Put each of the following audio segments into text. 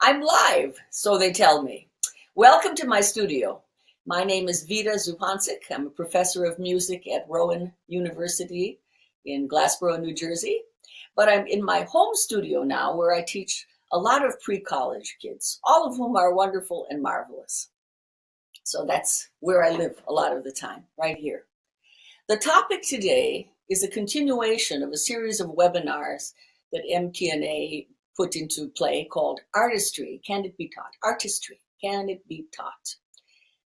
I'm live, so they tell me. Welcome to my studio. My name is Veda Zuponcic. I'm a professor of music at Rowan University in Glassboro, New Jersey. But I'm in my home studio now where I teach a lot of pre-college kids, all of whom are wonderful and marvelous. So that's where I live a lot of the time, right here. The topic today is a continuation of a series of webinars that MTNA put into play called Artistry, Can It Be Taught? Artistry, Can It Be Taught?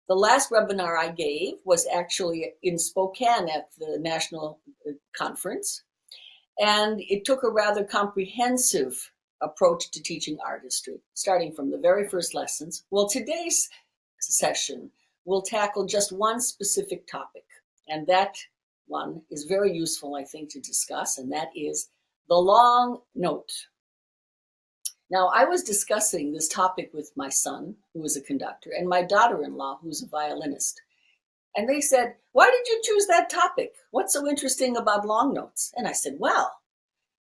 The last webinar I gave was actually in Spokane at the national conference, and it took a rather comprehensive approach to teaching artistry, starting from the very first lessons. Well, today's session will tackle just one specific topic, and that one is very useful, I think, to discuss, and that is the long note. Now, I was discussing this topic with my son, who is a conductor, and my daughter-in-law, who's a violinist. And they said, "Why did you choose that topic? What's so interesting about long notes?" And I said, well,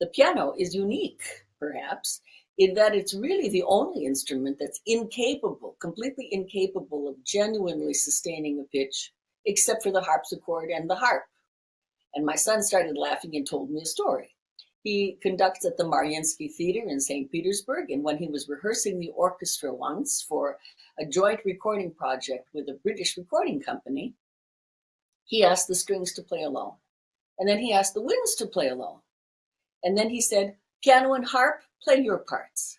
the piano is unique, perhaps, in that it's really the only instrument that's incapable, completely incapable of genuinely sustaining a pitch, except for the harpsichord and the harp. And my son started laughing and told me a story. He conducts at the Mariinsky Theater in St. Petersburg, and when he was rehearsing the orchestra once for a joint recording project with a British recording company, he asked the strings to play alone. And then he asked the winds to play alone. And then he said, "Piano and harp, play your parts."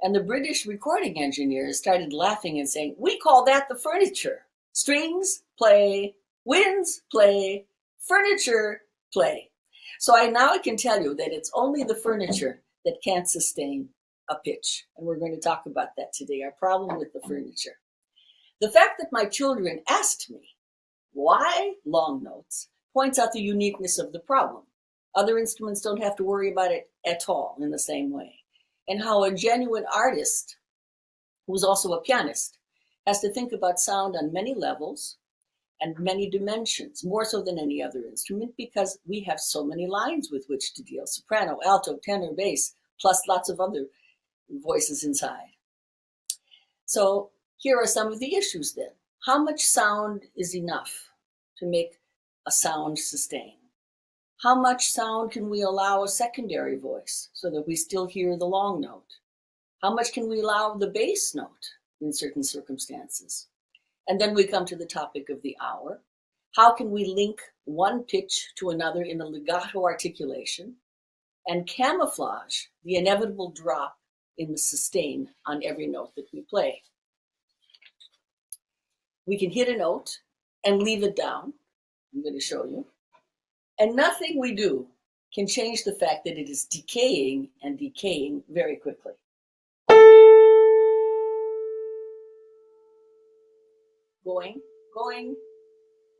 And the British recording engineers started laughing and saying, "We call that the furniture. Strings, play, winds, play, furniture, play." So now I can tell you that it's only the furniture that can't sustain a pitch. And we're going to talk about that today, our problem with the furniture. The fact that my children asked me, why long notes, points out the uniqueness of the problem. Other instruments don't have to worry about it at all in the same way. And how a genuine artist, who's also a pianist, has to think about sound on many levels and many dimensions, more so than any other instrument, because we have so many lines with which to deal: soprano, alto, tenor, bass, plus lots of other voices inside. So here are some of the issues then. How much sound is enough to make a sound sustain? How much sound can we allow a secondary voice so that we still hear the long note? How much can we allow the bass note in certain circumstances? And then we come to the topic of the hour. How can we link one pitch to another in a legato articulation and camouflage the inevitable drop in the sustain on every note that we play? We can hit a note and leave it down. I'm going to show you. And nothing we do can change the fact that it is decaying and decaying very quickly. Going, going,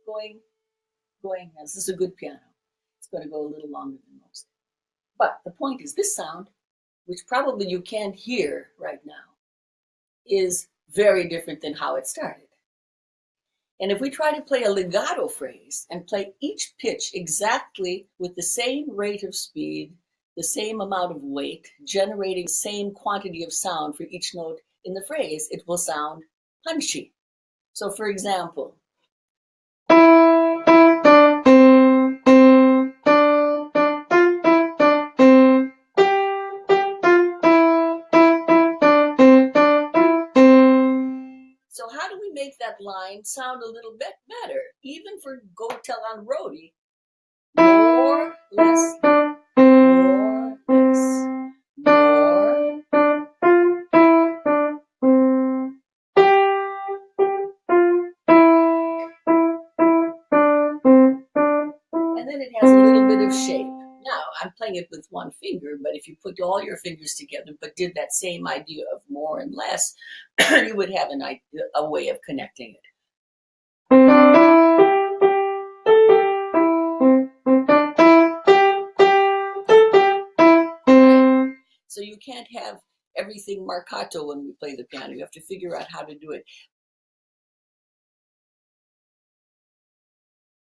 going, going. Now, this is a good piano. It's going to go a little longer than most. But the point is, this sound, which probably you can't hear right now, is very different than how it started. And if we try to play a legato phrase and play each pitch exactly with the same rate of speed, the same amount of weight, generating the same quantity of sound for each note in the phrase, it will sound punchy. So for example, so how do we make that line sound a little bit better, even for Go Tell on Roadie? More, less, more, less, more. And then it has a little bit of shape. Now, I'm playing it with one finger, but if you put all your fingers together but did that same idea of more and less, you would have a way of connecting it. So you can't have everything marcato when we play the piano. You have to figure out how to do it.